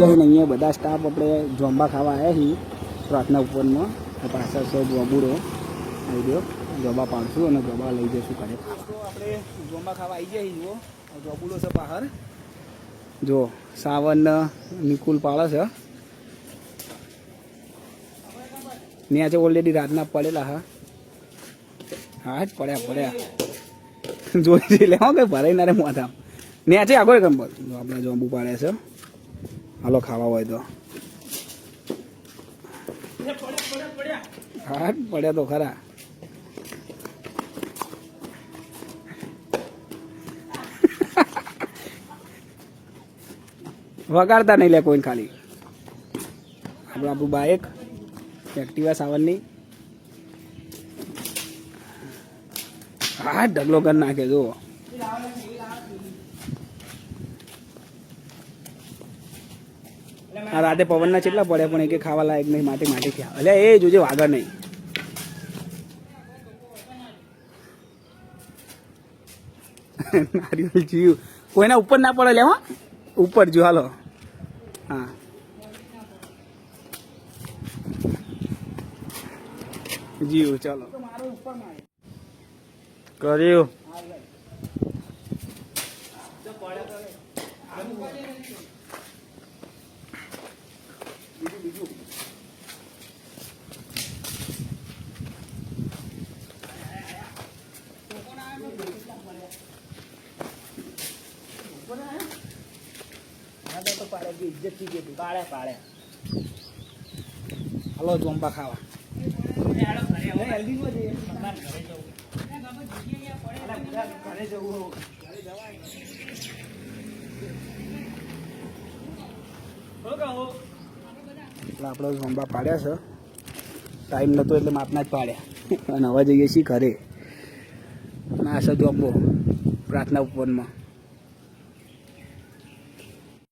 લઈને અહીંયા બધા સ્ટાફ આપણે જોંબા ખાવા આવ્યા છીએ પ્રાર્થના ઉપવનમાં. પાછળ છે જોબુડો આવી ગયો, જોબા પાડશું અને જોબા લઈ જઈશું ઘરે. આપણે જોંબા ખાવા આવી જાય જુઓ, જોબુડો છે બહાર જો, સાવન નિકુલ પાડે છે. ન્યાચે ઓલરેડી રાતના પડેલા. હા જ પડ્યા જોઈ લે કે ભરાઈ ના રે મોઢા. ન્યાચે આગળ કંબલ જો આપણે જોંબુ પાડે છે. હાલો ખાવા હોય તો. હા પડ્યા તો ખરા. વગાડતા નહીં લે કોઈ ખાલી. આપણું બાઇક એક્ટિવા સાવનની. હા ઢગલો કરી નાખે જુઓ. આ રાતે પવનના કેટલા પડ્યા પણ એક ખાવા લાયક નહીં, માટી થયા. અલ્યા એ જોજે વાગર નહીં. નારિયેલ જીવ કોઈના ઉપર ના પડે લેવા ઉપર જો. હાલો હા જીવ ચાલો કર્યું. હાલો જોંબા ખાવા. આપણે જોંબા પાડ્યા છે. ટાઈમ નહોતો એટલે માપના જ પાડ્યા અને હવે જઈએ છીએ ઘરે. ના છે જોંબો પ્રાર્થના ઉપવનમાં.